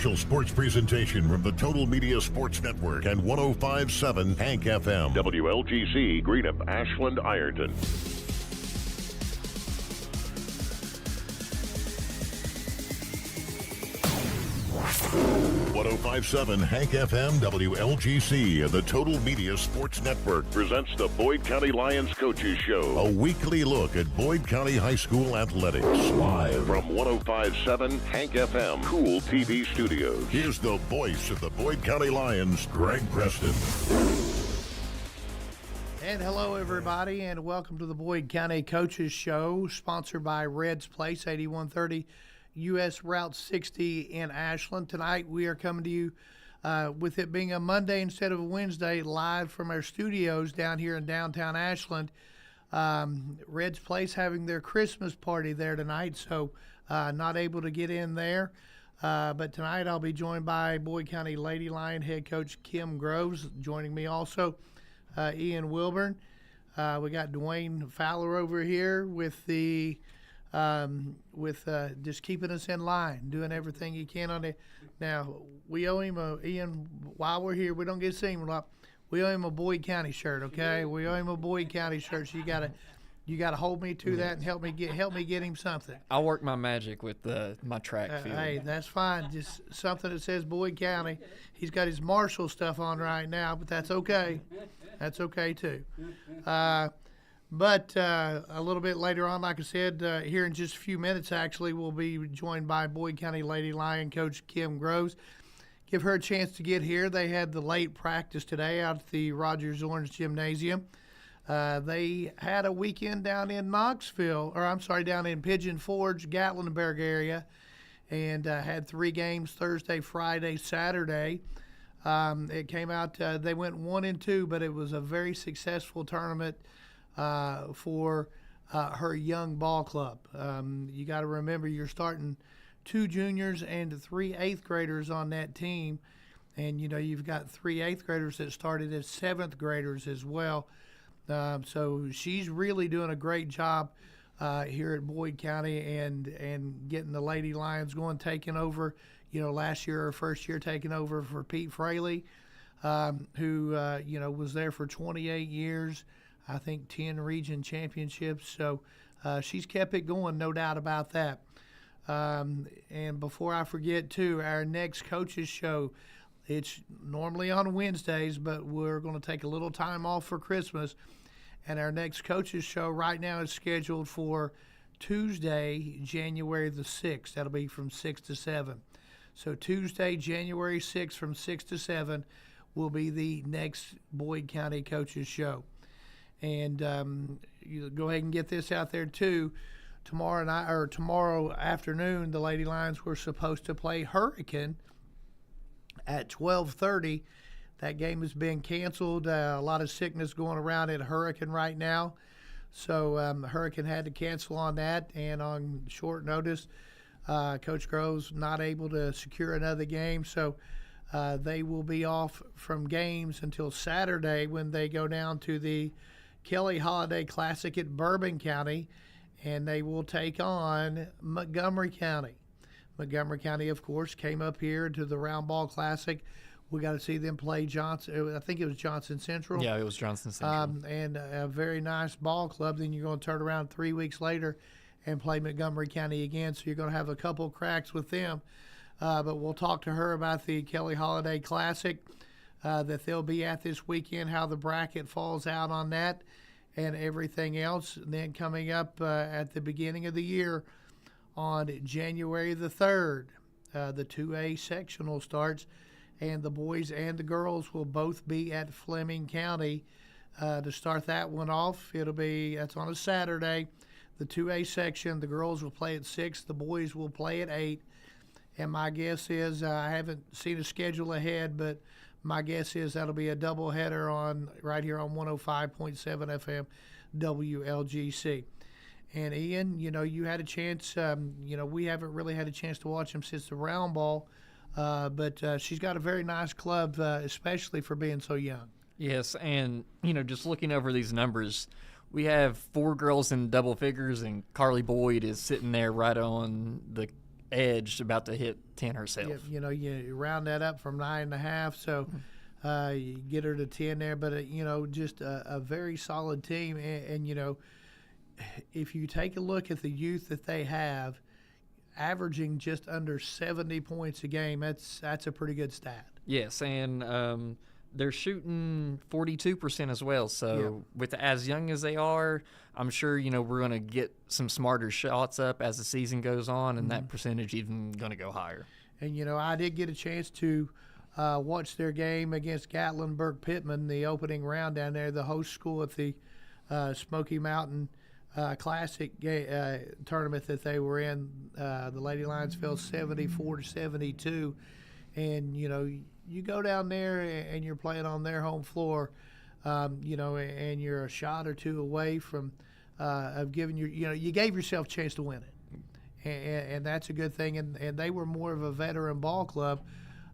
official sports presentation from the Total Media Sports Network and 105.7 Hank FM. WLGC, Greenup, Ashland, Ironton. 105.7 Hank FM WLGC and the Total Media Sports Network presents the Boyd County Lions Coaches Show, a weekly look at Boyd County High School athletics. Live from 105.7 Hank FM Kool TV Studios. Here's the voice of the Boyd County Lions, Greg Preston. And hello, everybody, and welcome to the Boyd County Coaches Show, sponsored by Red's Place, 8130 U.S. Route 60 in Ashland. Tonight we are coming to you with it being a Monday instead of a Wednesday, live from our studios down here in downtown Ashland. Red's Place having their Christmas party there tonight, so not able to get in there. But tonight I'll be joined by Boyd County Lady Lion head coach Kim Groves. Joining me also Ian Wilburn. We got Dwayne Fowler over here with the just keeping us in line, doing everything he can on it. Now, we owe him Ian, while we're here, we don't get to see him a lot. We owe him a Boyd County shirt, okay? We owe him a Boyd County shirt, so you gotta hold me to that and help me get him something. I'll work my magic with my track field. Hey, that's fine. Just something that says Boyd County. He's got his Marshall stuff on right now, but that's okay. That's okay too. But a little bit later on, like I said, here in just a few minutes, actually, we'll be joined by Boyd County Lady Lion coach Kim Groves. Give her a chance to get here. They had the late practice today out at the Rogers Orange Gymnasium. They had a weekend down in down in Pigeon Forge, Gatlinburg area, and had 3 games Thursday, Friday, Saturday. It came out, they went 1-2, but it was a very successful tournament for her young ball club. You got to remember you're starting 2 juniors and 3 8th graders on that team, and you've got 3 8th graders that started as 7th graders as well. So she's really doing a great job here at Boyd County and getting the Lady Lions going, taking over. Last year, her first year, taking over for Pete Fraley, who was there for 28 years. I think 10 region championships. So she's kept it going, no doubt about that. And before I forget, too, our next coaches show, it's normally on Wednesdays, but we're going to take a little time off for Christmas. And our next coaches show right now is scheduled for Tuesday, January the 6th. That'll be from 6 to 7. So Tuesday, January 6th from 6 to 7 will be the next Boyd County coaches show. And you go ahead and get this out there too. Tomorrow afternoon, the Lady Lions were supposed to play Hurricane at 12:30. That game has been canceled. A lot of sickness going around at Hurricane right now, so Hurricane had to cancel on that. And on short notice, Coach Groves not able to secure another game, so they will be off from games until Saturday when they go down to the Kelly Holiday Classic at Bourbon County, and they will take on Montgomery County. Montgomery County, of course, came up here to the Round Ball Classic. We got to see them play Johnson. I think it was Johnson Central. Yeah, it was Johnson Central. And a very nice ball club. Then you're going to turn around 3 weeks later and play Montgomery County again. So you're going to have a couple cracks with them. But we'll talk to her about the Kelly Holiday Classic that they'll be at this weekend, how the bracket falls out on that, and everything else. And then coming up at the beginning of the year on January the 3rd, the 2A sectional starts, and the boys and the girls will both be at Fleming County to start that one off. That's on a Saturday. The 2A section, the girls will play at 6, the boys will play at 8. And my guess is, I haven't seen a schedule ahead, but my guess is that'll be a doubleheader right here on 105.7 FM WLGC. And Ian, you had a chance. We haven't really had a chance to watch them since the round ball, but she's got a very nice club, especially for being so young. Yes, and just looking over these numbers, we have 4 girls in double figures, and Carly Boyd is sitting there right on the edged, about to hit 10 herself. You round that up from 9.5, so you get her to 10 there. But just a very solid team, and if you take a look at the youth that they have, averaging just under 70 points a game, that's a pretty good stat. Yes, and they're shooting 42% as well. So with as young as they are, I'm sure we're going to get some smarter shots up as the season goes on, and that percentage even going to go higher. And I did get a chance to watch their game against Gatlinburg-Pittman, the opening round down there, the host school at the Smoky Mountain Classic tournament that they were in. The Lady Lions fell 74-72, and you go down there and you're playing on their home floor, and you're a shot or two away from of giving you gave yourself a chance to win it, and that's a good thing. And they were more of a veteran ball club,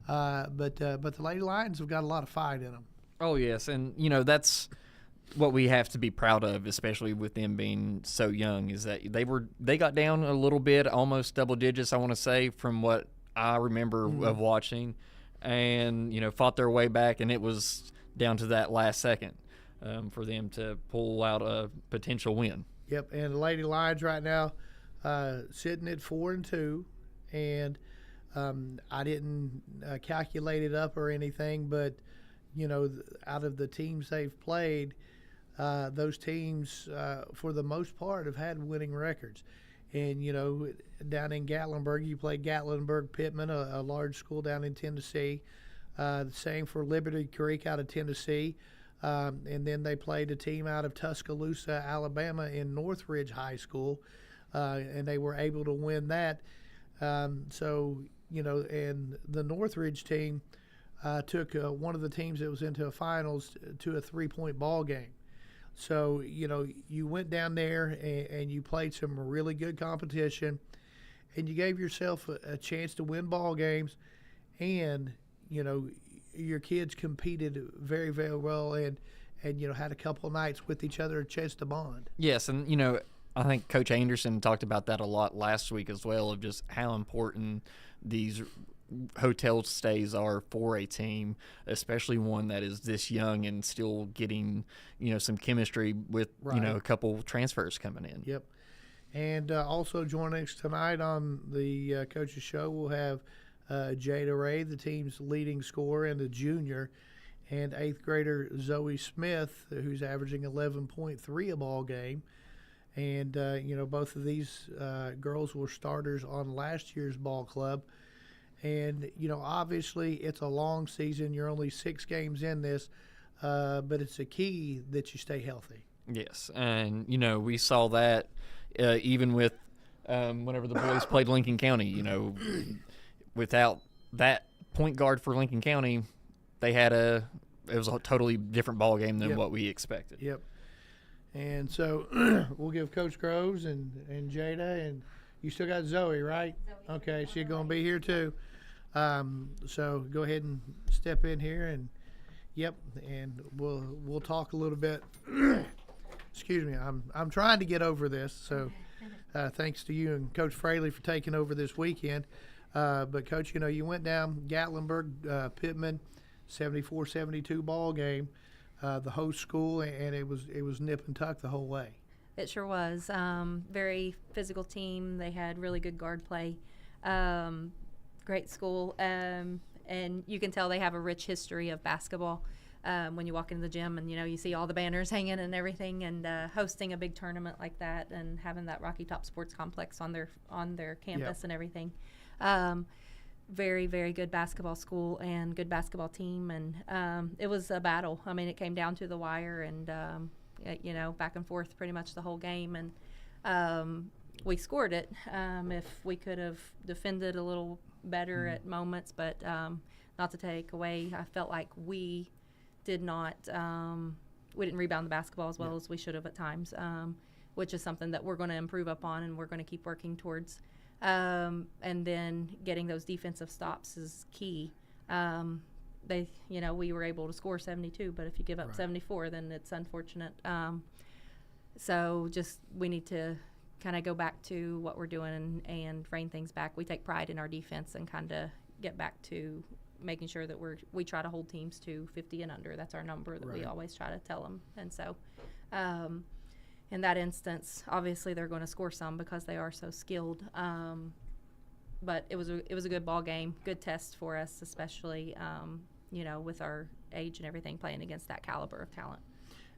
but the Lady Lions have got a lot of fight in them. Oh yes, and that's what we have to be proud of, especially with them being so young, is that they got down a little bit, almost double digits, I want to say, from what I remember of watching, and fought their way back, and it was down to that last second for them to pull out a potential win. Yep, and the Lady Lions right now sitting at 4-2, and I didn't calculate it up or anything, but out of the teams they've played, those teams for the most part have had winning records. And down in Gatlinburg, you played Gatlinburg-Pittman, a large school down in Tennessee. The same for Liberty Creek out of Tennessee. And then they played a team out of Tuscaloosa, Alabama in Northridge High School, and they were able to win that. And the Northridge team took one of the teams that was into a finals to a 3-point ball game. So, you went down there and you played some really good competition, and you gave yourself a chance to win ball games, and, your kids competed very, very well and had a couple of nights with each other, a chance to bond. Yes, and, I think Coach Anderson talked about that a lot last week as well, of just how important these hotel stays are for a team, especially one that is this young and still getting some chemistry with a couple transfers coming in. Yep. And also joining us tonight on the coach's show, we'll have Jada Ray, the team's leading scorer and a junior, and 8th grader Zoe Smith, who's averaging 11.3 a ball game. And both of these girls were starters on last year's ball club. And, obviously it's a long season. You're only 6 games in this, but it's a key that you stay healthy. Yes, and, we saw that even with whenever the boys played Lincoln County. Without that point guard for Lincoln County, it was a totally different ball game than what we expected. Yep. And so we'll give Coach Groves and Jada, and you still got Zoe, right? Zoe. Okay, she's going to be here too. So go ahead and step in here, and and we'll talk a little bit. Excuse me, I'm trying to get over this. So thanks to you and Coach Fraley for taking over this weekend. But Coach, you went down Gatlinburg, Pittman, 74-72 ball game, the host school, and it was nip and tuck the whole way. It sure was. Very physical team. They had really good guard play. Great school. And you can tell they have a rich history of basketball when you walk into the gym and, you see all the banners hanging and everything, and hosting a big tournament like that and having that Rocky Top Sports Complex on their campus and everything. Very, very good basketball school and good basketball team. And it was a battle. I mean, it came down to the wire and, back and forth pretty much the whole game. And we scored it. If we could have defended a little better at moments, but not to take away, I felt like we didn't rebound the basketball as well as we should have at times, which is something that we're going to improve upon and we're going to keep working towards. And then getting those defensive stops is key. We were able to score 72, but if you give up 74, then it's unfortunate. So we need to kind of go back to what we're doing and rein things back. We take pride in our defense and kind of get back to making sure that we try to hold teams to 50 and under. That's our number that we always try to tell them. And so in that instance, obviously they're going to score some because they are so skilled. But it was a good ball game, good test for us, especially with our age and everything, playing against that caliber of talent.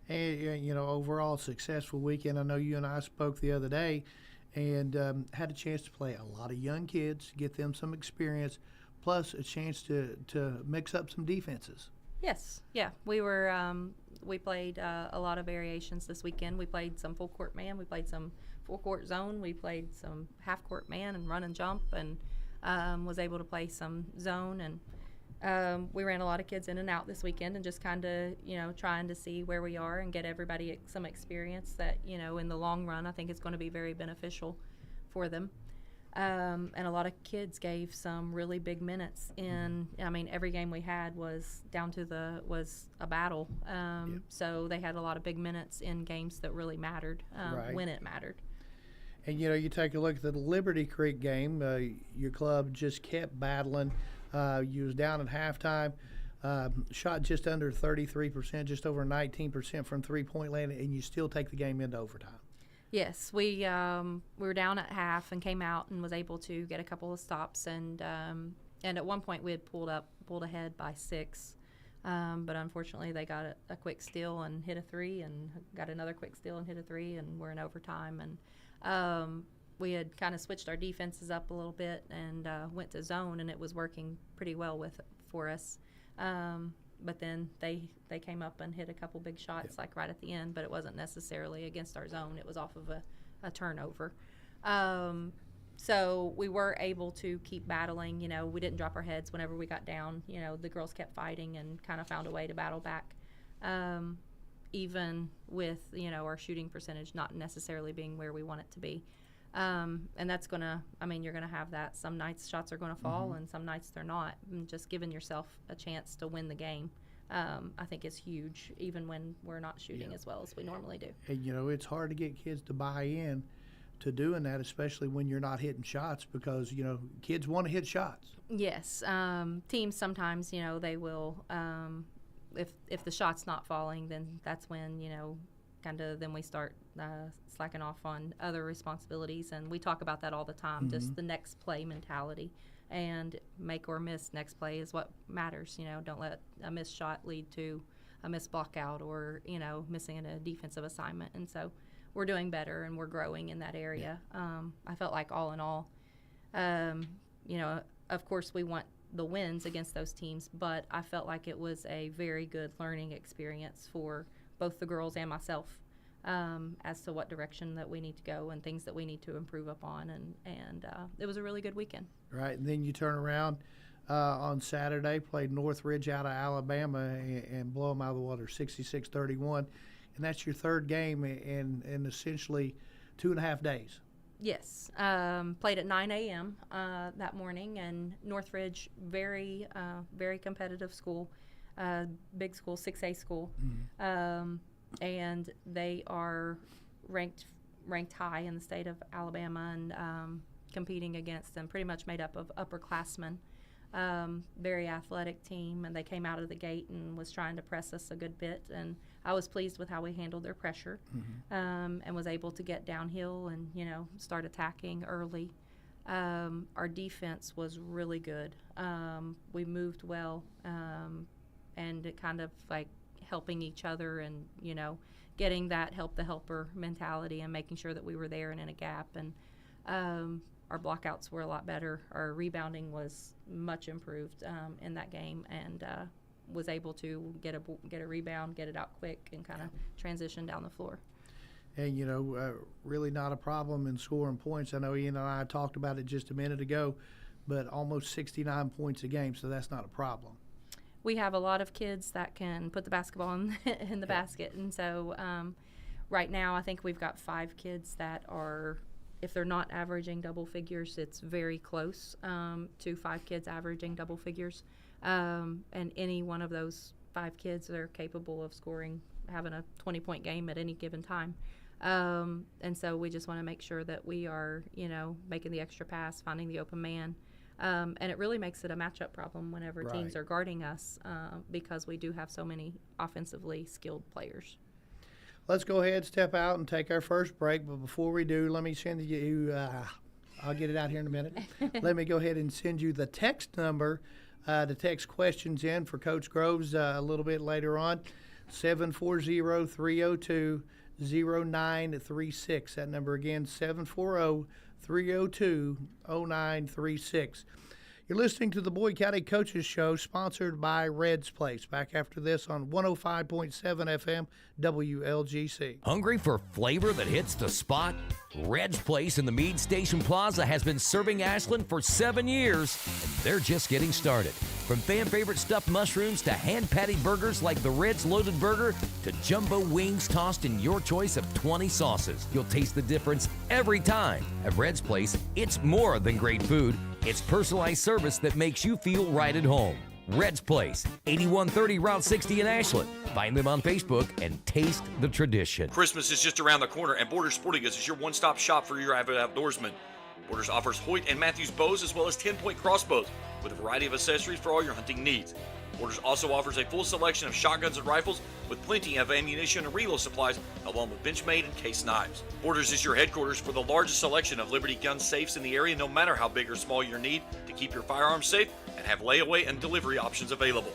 And overall successful weekend. I know you and I spoke the other day, and had a chance to play a lot of young kids, get them some experience, plus a chance to mix up some defenses. Yes, yeah, we played a lot of variations this weekend. We played some full court man, we played some full court zone, we played some half court man and run and jump, and was able to play some zone, and we ran a lot of kids in and out this weekend, and just kind of trying to see where we are and get everybody some experience that in the long run I think is going to be very beneficial for them. And a lot of kids gave some really big minutes in. I mean, every game we had was was a battle. So they had a lot of big minutes in games that really mattered when it mattered. And you take a look at the Liberty Creek game. Your club just kept battling. You was down at halftime. Shot just under 33%, just over 19% from three-point land, and you still take the game into overtime. Yes, we were down at half and came out and was able to get a couple of stops, and at one point we had pulled ahead by 6, but unfortunately they got a quick steal and hit a 3, and got another quick steal and hit a 3, and we're in overtime, and we had kind of switched our defenses up a little bit and went to zone, and it was working pretty well for us. But then they came up and hit a couple big shots like right at the end, but it wasn't necessarily against our zone. It was off of a turnover. So we were able to keep battling. We didn't drop our heads whenever we got down. The girls kept fighting and kind of found a way to battle back, even with, our shooting percentage not necessarily being where we want it to be. And that's you're going to have that. Some nights shots are going to fall, and some nights they're not. And just giving yourself a chance to win the game, I think is huge, even when we're not shooting as well as we normally do. And, it's hard to get kids to buy in to doing that, especially when you're not hitting shots, because, kids want to hit shots. Yes. Teams sometimes, they will, if the shot's not falling, then that's when, then we start slacking off on other responsibilities, and we talk about that all the time. Just the next play mentality, and make or miss next play is what matters. Don't let a missed shot lead to a missed block out or missing a defensive assignment. And so we're doing better and we're growing in that area. I felt like all in all, of course we want the wins against those teams, but I felt like it was a very good learning experience for both the girls and myself, as to what direction that we need to go and things that we need to improve upon, and it was a really good weekend. Right, and then you turn around on Saturday, played Northridge out of Alabama and blow them out of the water 66-31, and that's your third game in essentially 2.5 days. Yes, played at 9 a.m. That morning, and Northridge, very competitive school, big school, 6A school, and they are ranked high in the state of Alabama, and competing against them, pretty much made up of upperclassmen. Very athletic team, and they came out of the gate and was trying to press us a good bit, and I was pleased with how we handled their pressure, and was able to get downhill and start attacking early. Our defense was really good. We moved well, and it kind of like helping each other, and getting that help the helper mentality, and making sure that we were there and in a gap, and our blockouts were a lot better. Our rebounding was much improved in that game, and was able to get a rebound, get it out quick, and kind of transition down the floor. And, really not a problem in scoring points. I know Ian and I talked about it just a minute ago, but almost 69 points a game, so that's not a problem. We have a lot of kids that can put the basketball in the basket, and so right now I think we've got 5 kids that are, if they're not averaging double figures, it's very close to 5 kids averaging double figures. And any one of those 5 kids are capable of scoring, having a 20-point game at any given time. And so we just want to make sure that we are, making the extra pass, finding the open man. And it really makes it a matchup problem whenever teams are guarding us because we do have so many offensively skilled players. Let's go ahead, step out, and take our first break. But before we do, let me send you I'll get it out here in a minute. Let me go ahead and send you the text number to text questions in for Coach Groves a little bit later on. 740-302-0936. That number again, 740-302-0936. You're listening to the Boyd County Coaches Show, sponsored by Red's Place. Back after this on 105.7 FM WLGC. Hungry for flavor that hits the spot? Red's Place in the Meade Station Plaza has been serving Ashland for 7 years, and they're just getting started. From fan-favorite stuffed mushrooms to hand-patty burgers like the Red's Loaded Burger to jumbo wings tossed in your choice of 20 sauces. You'll taste the difference every time. At Red's Place, it's more than great food. It's personalized service that makes you feel right at home. Red's Place, 8130 Route 60 in Ashland. Find them on Facebook and taste the tradition. Christmas is just around the corner, and Borders Sporting Goods is your one-stop shop for your avid outdoorsman. Borders offers Hoyt and Matthews bows as well as 10-point crossbows with a variety of accessories for all your hunting needs. Borders also offers a full selection of shotguns and rifles with plenty of ammunition and reload supplies, along with Benchmade and case knives. Borders is your headquarters for the largest selection of Liberty gun safes in the area, no matter how big or small your need to keep your firearms safe, and have layaway and delivery options available.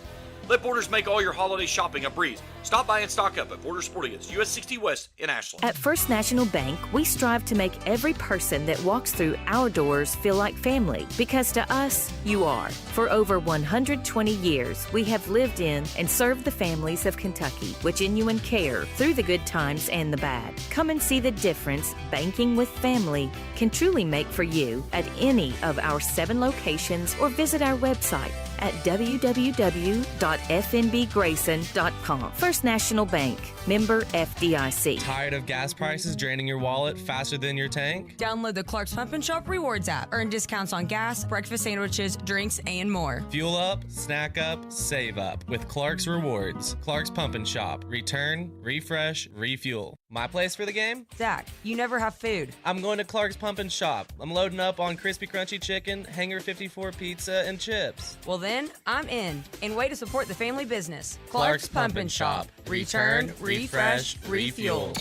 Let Borders make all your holiday shopping a breeze. Stop by and stock up at Borders Sporting Goods, US 60 West in Ashland. At First National Bank, we strive to make every person that walks through our doors feel like family, because to us, you are. For over 120 years, we have lived in and served the families of Kentucky with genuine care through the good times and the bad. Come and see the difference banking with family can truly make for you at any of our 7 locations, or visit our website at www.fnbgrayson.com. First National Bank, member FDIC. Tired of gas prices draining your wallet faster than your tank? Download the Clark's Pump and Shop Rewards app. Earn discounts on gas, breakfast sandwiches, drinks, and more. Fuel up, snack up, save up with Clark's Rewards. Clark's Pump and Shop. Return, refresh, refuel. My place for the game? Zach, you never have food. I'm going to Clark's Pump and Shop. I'm loading up on crispy crunchy chicken, Hanger 54 pizza, and chips. Well then, I'm in. And way to support the family business. Clark's Pump and Shop. Return, refresh, refuel.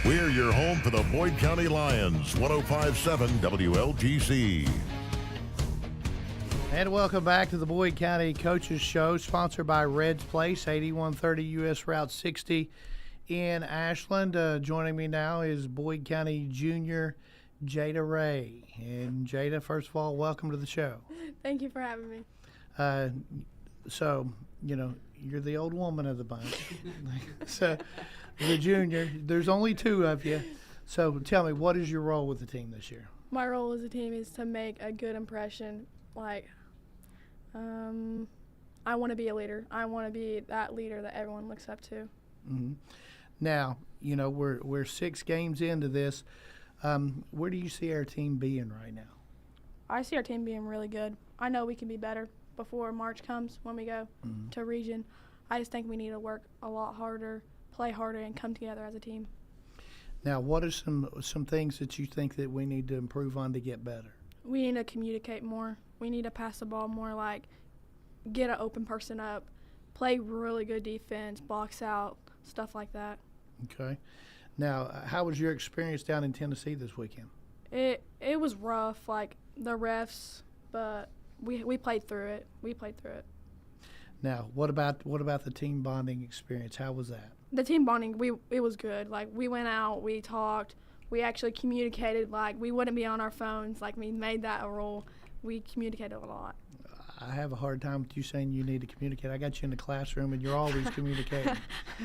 We're your home for the Boyd County Lions, 105.7 WLGC. And welcome back to the Boyd County Coaches Show, sponsored by Red's Place, 8130 US Route 60 in Ashland. Joining me now is Boyd County Junior Jada Ray. And Jada, first of all, welcome to the show. Thank you for having me. So, you're the old woman of the bunch. So, the junior, there's only 2 of you. So, tell me, what is your role with the team this year? My role as a team is to make a good impression. I want to be a leader. I want to be that leader that everyone looks up to. Mm-hmm. Now, we're 6 games into this. Where do you see our team being right now? I see our team being really good. I know we can be better before March comes when we go to region. I just think we need to work a lot harder, play harder, and come together as a team. Now, what are some things that you think that we need to improve on to get better? We need to communicate more. We need to pass the ball more, get an open person up, play really good defense, box out, stuff like that. Okay. Now, how was your experience down in Tennessee this weekend? It was rough, the refs, but we played through it. Now, what about the team bonding experience? How was that? The team bonding, it was good. We went out, we talked, we actually communicated. We wouldn't be on our phones. We made that a rule. We communicated a lot. I have a hard time with you saying you need to communicate. I got you in the classroom, and you're always communicating.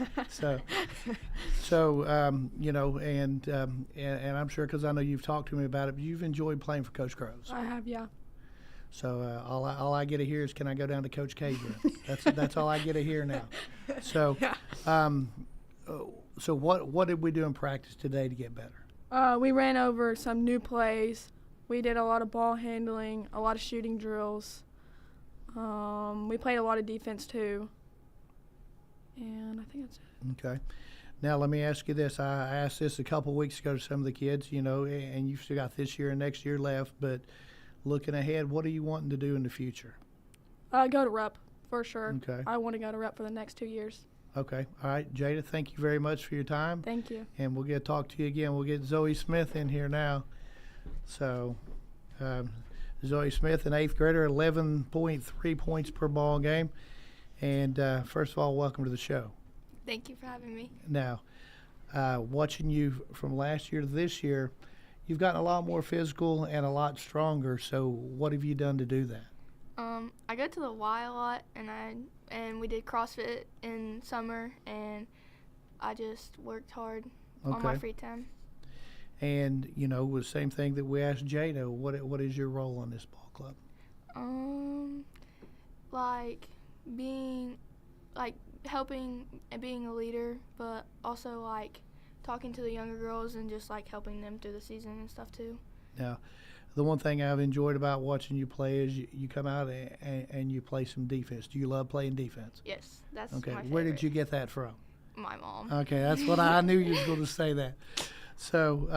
And I'm sure, because I know you've talked to me about it, but you've enjoyed playing for Coach Groves. I have, yeah. So all I get to hear is, can I go down to Coach K's room? That's all I get to hear now. So, so what did we do in practice today to get better? We ran over some new plays. We did a lot of ball handling, a lot of shooting drills. We played a lot of defense too. And I think that's it. Okay. Now, let me ask you this. I asked this a couple weeks ago to some of the kids, and you've still got this year and next year left, but looking ahead, what are you wanting to do in the future? Go to Rupp, for sure. Okay. I want to go to Rupp for the next 2 years. Okay. All right. Jada, thank you very much for your time. Thank you. And we'll get to talk to you again. We'll get Zoe Smith in here now. So, Zoe Smith, an 8th grader, 11.3 points per ball game. And first of all, welcome to the show. Thank you for having me. Now, watching you from last year to this year, you've gotten a lot more physical and a lot stronger. So what have you done to do that? I go to the Y a lot, and we did CrossFit in summer, and I just worked hard on my free time. And, the same thing that we asked Jada, what is your role in this ball club? Helping and being a leader, but also talking to the younger girls and just helping them through the season and stuff too. Now, the one thing I've enjoyed about watching you play is you come out and you play some defense. Do you love playing defense? Yes, that's okay. my favorite. Where did you get that from? My mom. Okay, that's what I knew you was going to say that. So,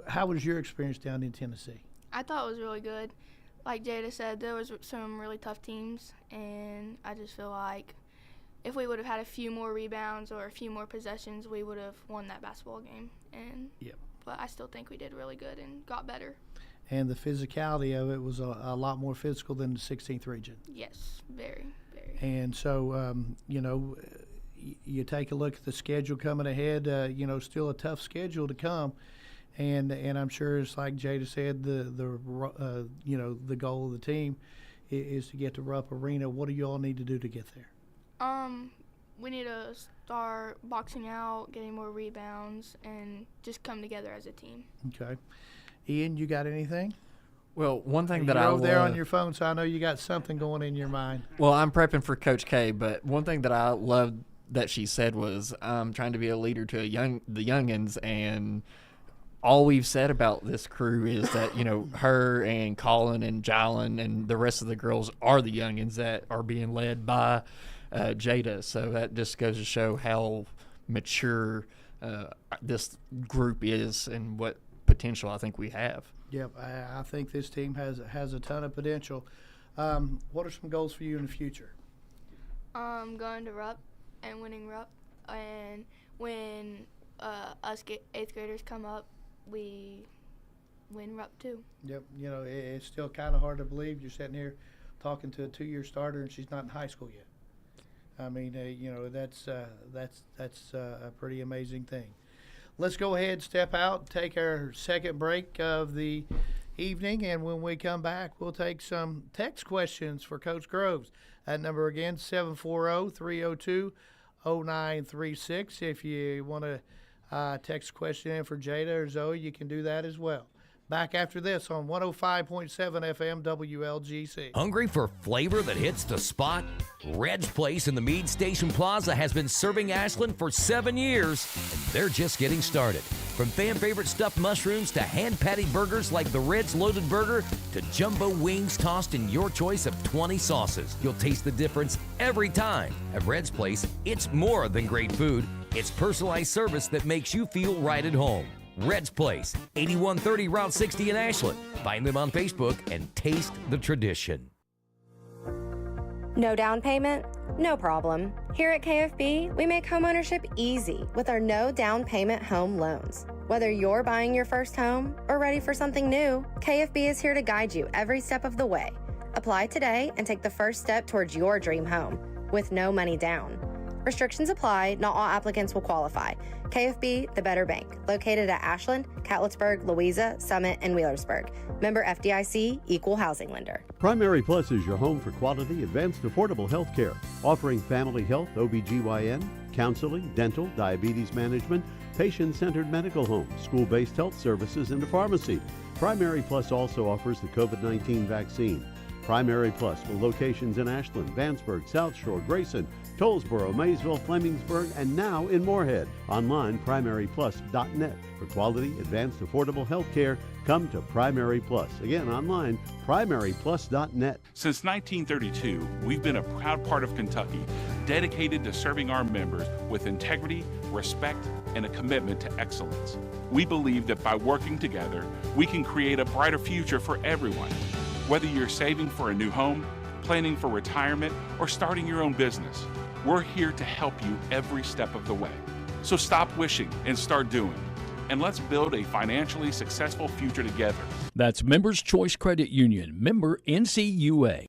how was your experience down in Tennessee? I thought it was really good. Like Jada said, there was some really tough teams, and I just feel like if we would have had a few more rebounds or a few more possessions, we would have won that basketball game. But I still think we did really good and got better. And the physicality of it was a lot more physical than the 16th region. Yes, very, very. And so, you take a look at the schedule coming ahead, still a tough schedule to come. And I'm sure it's like Jada said, the goal of the team is to get to Rupp Arena. What do you all need to do to get there? We need to start boxing out, getting more rebounds, and just come together as a team. Okay. Ian, you got anything? Well, one thing that You're I over there on your phone, so I know you got something going in your mind. Well, I'm prepping for Coach K, but one thing that I loved that she said was, I'm trying to be a leader to the youngins, and all we've said about this crew is that, her and Colin and Jalen and the rest of the girls are the youngins that are being led by Jada. So that just goes to show how mature this group is and what potential I think we have. Yep, I think this team has a ton of potential. What are some goals for you in the future? Going to Rupp and winning Rupp, and when us 8th graders come up, we win Rupp too. Yep, it's still kind of hard to believe you're sitting here talking to a 2-year starter and she's not in high school yet. I mean, that's a pretty amazing thing. Let's go ahead, step out, take our second break of the evening, and when we come back, we'll take some text questions for Coach Groves. That number again, 740-302-0936. If you want to text a question in for Jada or Zoe, you can do that as well. Back after this on 105.7 FM WLGC. Hungry for flavor that hits the spot? Red's Place in the Meade Station Plaza has been serving Ashland for 7 years, and they're just getting started. From fan-favorite stuffed mushrooms to hand-patty burgers like the Red's Loaded Burger to jumbo wings tossed in your choice of 20 sauces. You'll taste the difference every time. At Red's Place, it's more than great food. It's personalized service that makes you feel right at home. Red's Place, 8130 Route 60 in Ashland. Find them on Facebook and taste the tradition. No down payment? No problem. Here at KFB, we make homeownership easy with our no down payment home loans. Whether you're buying your first home or ready for something new, KFB is here to guide you every step of the way. Apply today and take the first step towards your dream home with no money down. Restrictions apply. Not all applicants will qualify. KFB, the better bank. Located at Ashland, Catlettsburg, Louisa, Summit, and Wheelersburg. Member FDIC, Equal Housing Lender. Primary Plus is your home for quality, advanced, affordable health care. Offering family health, OBGYN, counseling, dental, diabetes management, patient-centered medical home, school-based health services, and a pharmacy. Primary Plus also offers the COVID-19 vaccine. Primary Plus with locations in Ashland, Vandsburg, South Shore, Grayson, Tollsboro, Maysville, Flemingsburg, and now in Moorhead. Online, primaryplus.net. For quality, advanced, affordable health care, come to Primary Plus. Again, online, primaryplus.net. Since 1932, we've been a proud part of Kentucky, dedicated to serving our members with integrity, respect, and a commitment to excellence. We believe that by working together, we can create a brighter future for everyone. Whether you're saving for a new home, planning for retirement, or starting your own business, we're here to help you every step of the way. So stop wishing and start doing. And let's build a financially successful future together. That's Members Choice Credit Union, member NCUA.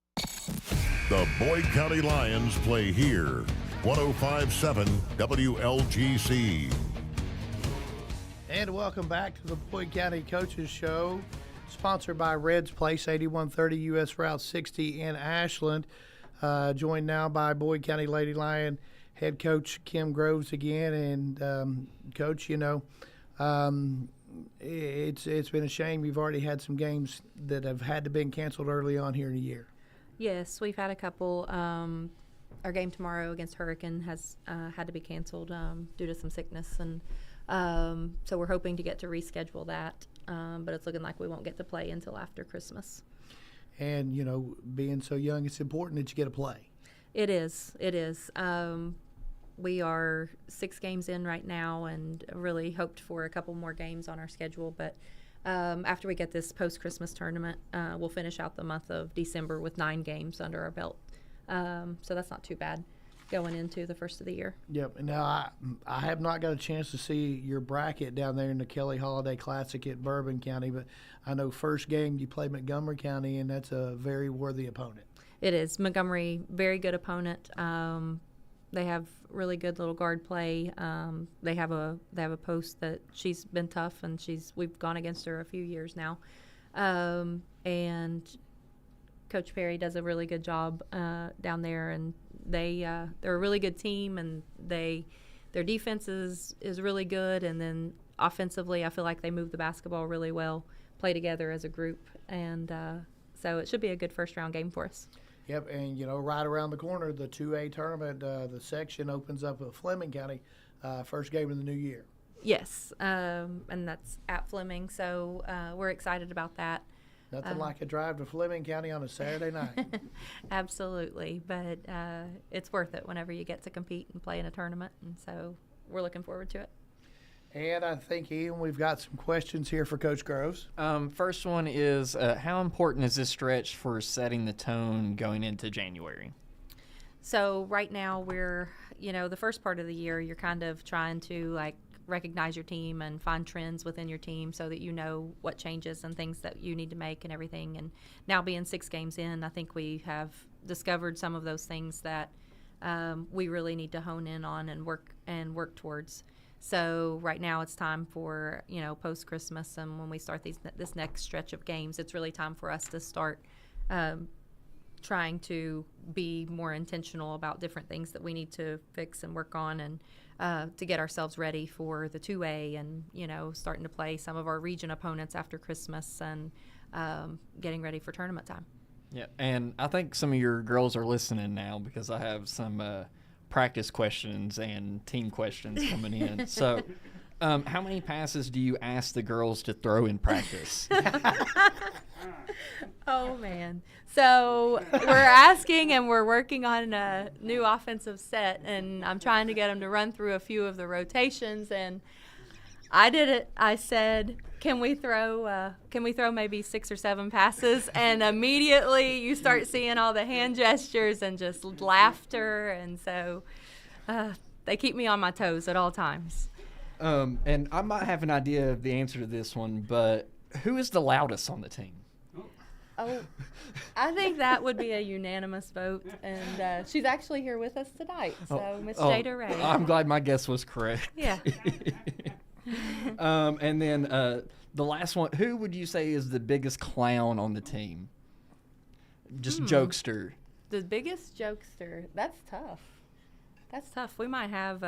The Boyd County Lions play here. 105.7 WLGC. And welcome back to the Boyd County Coaches Show, sponsored by Red's Place, 8130 U.S. Route 60 in Ashland. Joined now by Boyd County Lady Lion head coach Kim Groves again. And, Coach, you know, it's been a shame you've already had some games that have had to been canceled early on here in the year. Yes, we've had a couple. Our game tomorrow against Hurricane has had to be canceled due to some sickness, and so we're hoping to get to reschedule that, but it's looking like we won't get to play until after Christmas. And, you know, being so young, it's important that you get to play. It is. It is. We are 6 games in right now and really hoped for a couple more games on our schedule. But after we get this post-Christmas tournament, we'll finish out the month of December with 9 games under our belt. So that's not too bad going into the first of the year. Yep. And now I have not got a chance to see your bracket down there in the Kelly Holiday Classic at Bourbon County, but I know first game you play Montgomery County, and that's a very worthy opponent. It is. Montgomery, very good opponent. They have really good little guard play. They have a post that she's been tough, and we've gone against her a few years now. And Coach Perry does a really good job down there, and they're a really good team, and their defense is really good, and then offensively I feel like they move the basketball really well, play together as a group, and so it should be a good first round game for us. Yep, and, you know, right around the corner, the 2A tournament, the section opens up at Fleming County, first game of the new year. Yes, and that's at Fleming, so we're excited about that. Nothing like a drive to Fleming County on a Saturday night. Absolutely, but it's worth it whenever you get to compete and play in a tournament, and so we're looking forward to it. And I think, Ian, we've got some questions here for Coach Groves. First one is, how important is this stretch for setting the tone going into January? So right now we're, the first part of the year, you're kind of trying to recognize your team and find trends within your team so that you know what changes and things that you need to make and everything. And now being 6 games in, I think we have discovered some of those things that we really need to hone in on and work towards. So right now it's time for, post-Christmas, and when we start this next stretch of games, it's really time for us to start trying to be more intentional about different things that we need to fix and work on, and to get ourselves ready for the 2A, and, starting to play some of our region opponents after Christmas, and getting ready for tournament time. Yeah, and I think some of your girls are listening now because I have some practice questions and team questions coming in. So how many passes do you ask the girls to throw in practice? Oh, man. So we're asking, and we're working on a new offensive set, and I'm trying to get them to run through a few of the rotations, and I did it. I said, can we throw maybe 6 or 7 passes? And immediately you start seeing all the hand gestures and just laughter, and so they keep me on my toes at all times. And I might have an idea of the answer to this one, but who is the loudest on the team? Oh, I think that would be a unanimous vote, and she's actually here with us tonight, so Miss Jada Ray. I'm glad my guess was correct. Yeah. And then the last one, who would you say is the biggest clown on the team? Just jokester. The biggest jokester. That's tough. We might have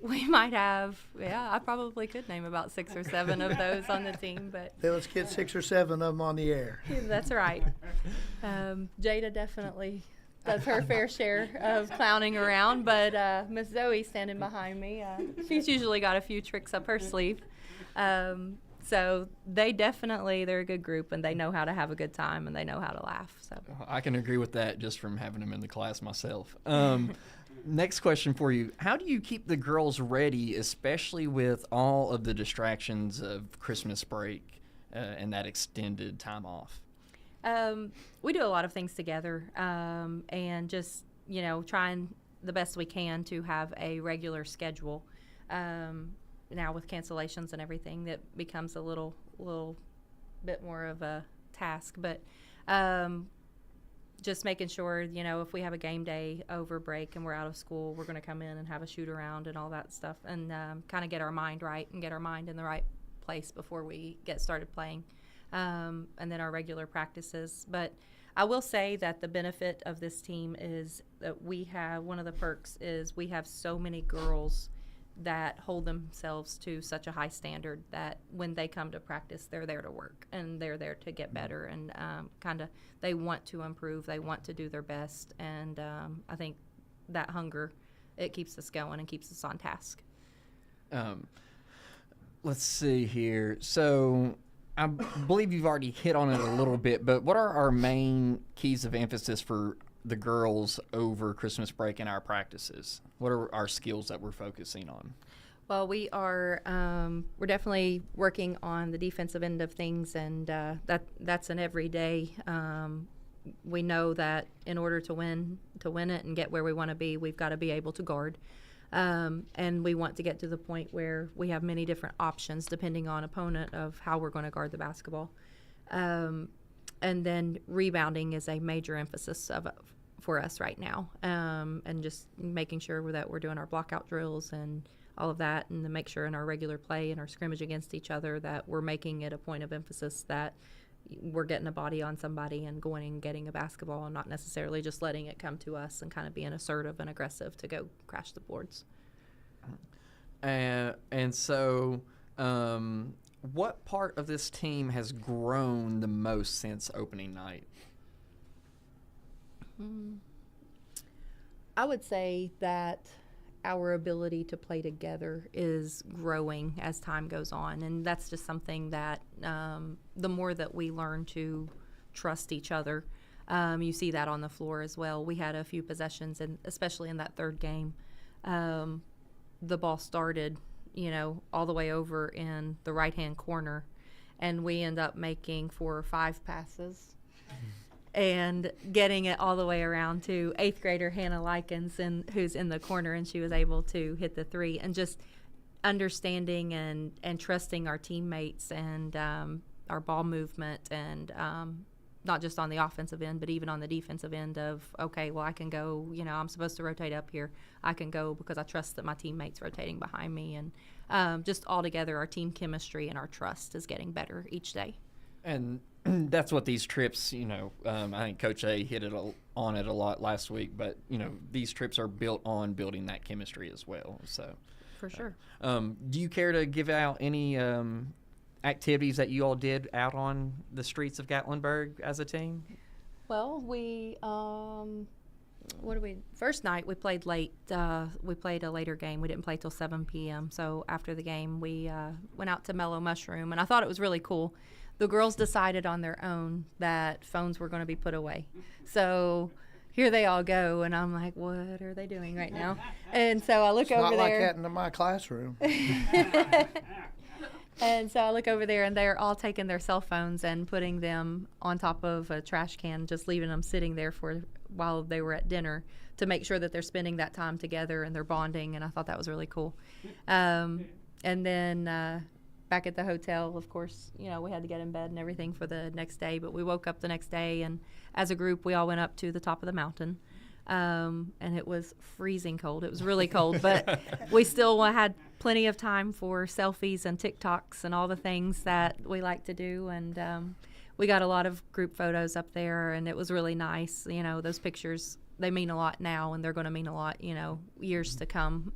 We might have, I probably could name about 6 or 7 of those on the team, but Then let's get 6 or 7 of them on the air. that's right. Jada definitely does her fair share of clowning around, but Miss Zoe standing behind me, she's usually got a few tricks up her sleeve. So they're a good group, and they know how to have a good time, and they know how to laugh. So I can agree with that just from having them in the class myself. Next question for you. How do you keep the girls ready, especially with all of the distractions of Christmas break and that extended time off? We do a lot of things together, and just, trying the best we can to have a regular schedule. Now with cancellations and everything, that becomes a little bit more of a task. But just making sure, if we have a game day over break and we're out of school, we're going to come in and have a shoot around and all that stuff, and kind of get our mind right and get our mind in the right place before we get started playing. And then our regular practices. But I will say that the benefit of this team is that one of the perks is we have so many girls that hold themselves to such a high standard that when they come to practice, they're there to work and they're there to get better, and they want to improve, they want to do their best, and I think that hunger, it keeps us going and keeps us on task. Let's see here. So I believe you've already hit on it a little bit, but what are our main keys of emphasis for the girls over Christmas break in our practices? What are our skills that we're focusing on? Well, we're definitely working on the defensive end of things, and that's an everyday. We know that in order to win it and get where we want to be, we've got to be able to guard. And we want to get to the point where we have many different options depending on opponent of how we're going to guard the basketball. And then rebounding is a major emphasis for us right now, and just making sure that we're doing our blockout drills and all of that, and to make sure in our regular play and our scrimmage against each other that we're making it a point of emphasis that we're getting a body on somebody and going and getting a basketball, and not necessarily just letting it come to us and kind of being assertive and aggressive to go crash the boards. And so what part of this team has grown the most since opening night? I would say that our ability to play together is growing as time goes on, and that's just something that the more that we learn to trust each other, you see that on the floor as well. We had a few possessions, and especially in that third game, the ball started, all the way over in the right-hand corner, and we end up making 4 or 5 passes and getting it all the way around to 8th grader Hannah Likens, who's in the corner, and she was able to hit the 3. And just understanding and trusting our teammates and our ball movement, and not just on the offensive end, but even on the defensive end of, okay, well, I can go, I'm supposed to rotate up here. I can go because I trust that my teammate's rotating behind me. And just altogether, our team chemistry and our trust is getting better each day. And that's what these trips, I think Coach A hit it on it a lot last week, but, these trips are built on building that chemistry as well. So, for sure. Do you care to give out any activities that you all did out on the streets of Gatlinburg as a team? Well, first night we played late. We played a later game. We didn't play till 7 p.m. So after the game, we went out to Mellow Mushroom, and I thought it was really cool. The girls decided on their own that phones were going to be put away. So here they all go, and I'm like, what are they doing right now? And so I look over there. It's not like that in my classroom. And so I look over there, and they're all taking their cell phones and putting them on top of a trash can, just leaving them sitting there while they were at dinner, to make sure that they're spending that time together and they're bonding, and I thought that was really cool. And then back at the hotel, of course, we had to get in bed and everything for the next day, but we woke up the next day, and as a group, we all went up to the top of the mountain. And it was freezing cold. It was really cold, but we still had plenty of time for selfies and TikToks and all the things that we like to do. And we got a lot of group photos up there, and it was really nice. You know, those pictures, they mean a lot now, and they're going to mean a lot, you know, years to come,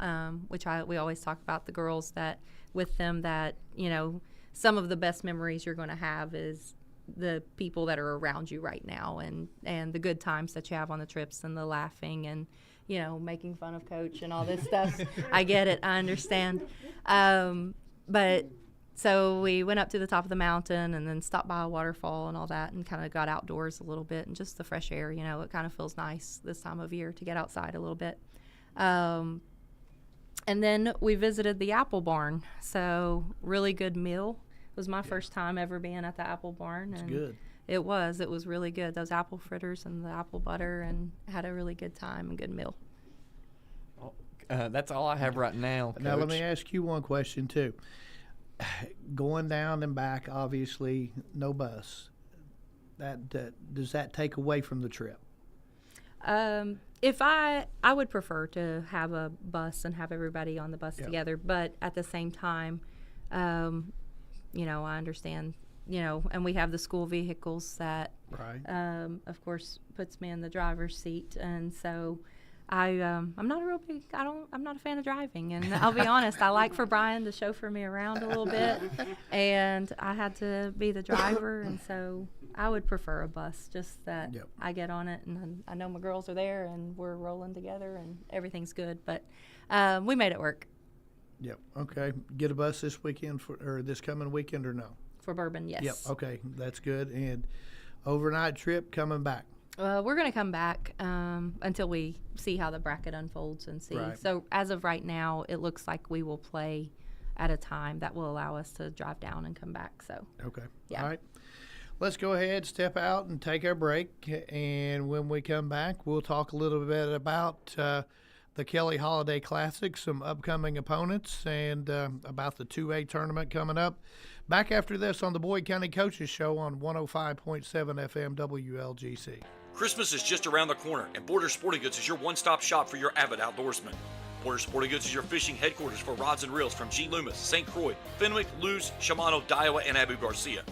we always talk about the girls that with them that, you know, some of the best memories you're going to have is the people that are around you right now, and the good times that you have on the trips, and the laughing, and, you know, making fun of Coach and all this stuff. I get it. I understand. But so we went up to the top of the mountain and then stopped by a waterfall and all that, and kind of got outdoors a little bit, and just the fresh air, you know, it kind of feels nice this time of year to get outside a little bit. And then we visited the apple barn. So really good meal. It was my first time ever being at the apple barn. It's and good. It was really good. Those apple fritters and the apple butter, and had a really good time and good meal. That's all I have right now, Coach. Now let me ask you one question too. Going down and back, obviously, no bus. Does that take away from the trip? If I would prefer to have a bus and have everybody on the bus together, but at the same time, you know, I understand, you know, and we have the school vehicles that, of course, puts me in the driver's seat, and so I'm not a fan of driving, and I'll be honest, I like for Brian to chauffeur me around a little bit, and I had to be the driver, and so I would prefer a bus, just that I get on it, and I know my girls are there, and we're rolling together, and everything's good, but we made it work. Yep. Okay. Get a bus this weekend or this coming weekend, or no? For Bourbon, yes. Yep. Okay. That's good. And overnight trip coming back. We're going to come back until we see how the bracket unfolds and see. Right. So as of right now, it looks like we will play at a time that will allow us to drive down and come back. So. Okay. Yeah. All right. Let's go ahead, step out, and take our break. And when we come back, we'll talk a little bit about the Kelly Holiday Classic, some upcoming opponents, and about the 2A tournament coming up. Back after this on the Boyd County Coaches Show on 105.7 FM WLGC. Christmas is just around the corner, and Borders Sporting Goods is your one-stop shop for your avid outdoorsman. Borders Sporting Goods is your fishing headquarters for rods and reels from G. Loomis, St. Croix, Fenwick, Lewes, Shimano, Daiwa, and Abu Garcia.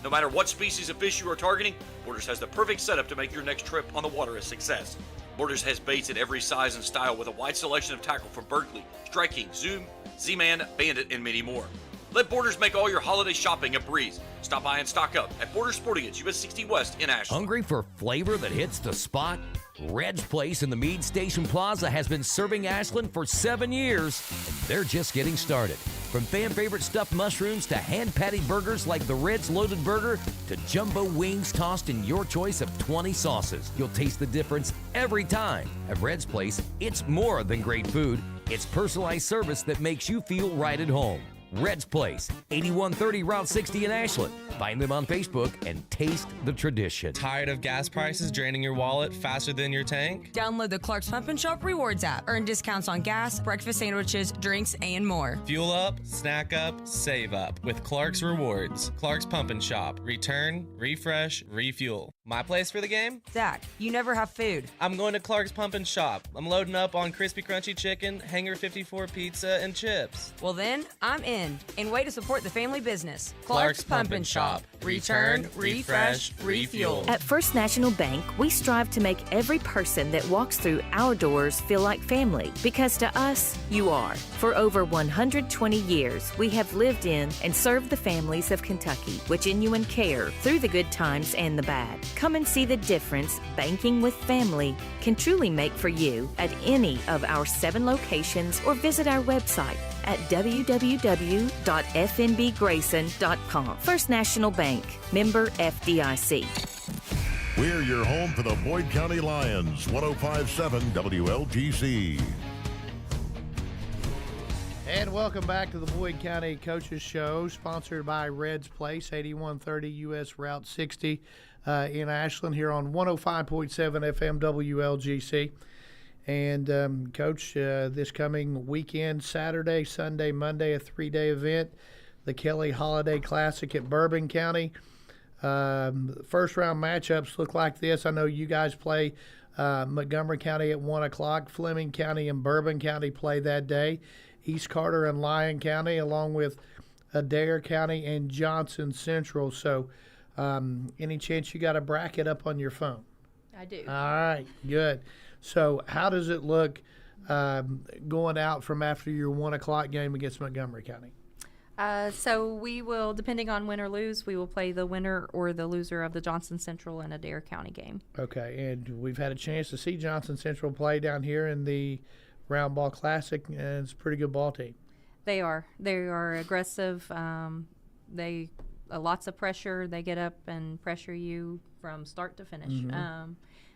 No matter what species of fish you are targeting, Borders has the perfect setup to make your next trip on the water a success. Borders has baits in every size and style with a wide selection of tackle from Berkeley, Strike King, Zoom, Z-Man, Bandit, and many more. Let Borders make all your holiday shopping a breeze. Stop by and stock up at Borders Sporting Goods, US 60 West in Ashland. Hungry for flavor that hits the spot? Red's Place in the Meade Station Plaza has been serving Ashland for 7 years, and they're just getting started. From fan-favorite stuffed mushrooms to hand-patty burgers like the Red's Loaded Burger to jumbo wings tossed in your choice of 20 sauces. You'll taste the difference every time. At Red's Place, it's more than great food. It's personalized service that makes you feel right at home. Red's Place, 8130 Route 60 in Ashland. Find them on Facebook and taste the tradition. Tired of gas prices draining your wallet faster than your tank? Download the Clark's Pump and Shop Rewards app. Earn discounts on gas, breakfast sandwiches, drinks, and more. Fuel up, snack up, save up with Clark's Rewards. Clark's Pump and Shop. Return, refresh, refuel. My place for the game? Zach, you never have food. I'm going to Clark's Pump and Shop. I'm loading up on crispy crunchy chicken, Hanger 54 pizza, and chips. Well then, I'm in. And way to support the family business. Clark's Pump and Shop. Return, refresh, refuel. At First National Bank, we strive to make every person that walks through our doors feel like family, because to us, you are. For over 120 years, we have lived in and served the families of Kentucky with genuine care through the good times and the bad. Come and see the difference banking with family can truly make for you at any of our 7 locations, or visit our website at www.fnbgrayson.com. First National Bank, member FDIC. We're your home for the Boyd County Lions, 105.7 WLGC. And welcome back to the Boyd County Coaches Show, sponsored by Red's Place, 8130 US Route 60 in Ashland, here on 105.7 FM WLGC. And, Coach, this coming weekend, Saturday, Sunday, Monday, a 3-day event, the Kelly Holiday Classic at Bourbon County. First-round matchups look like this. I know you guys play Montgomery County at 1 o'clock. Fleming County and Bourbon County play that day. East Carter and Lyon County, along with Adair County and Johnson Central. So Any chance you got a bracket up on your phone? I do. All right, good. So how does it look going out from after your 1 o'clock game against Montgomery County? So we will, depending on win or lose, we will play the winner or the loser of the Johnson Central and Adair County game. Okay, and we've had a chance to see Johnson Central play down here in the Round Ball Classic, and it's a pretty good ball team. They are aggressive. They lots of pressure. They get up and pressure you from start to finish. Mm-hmm.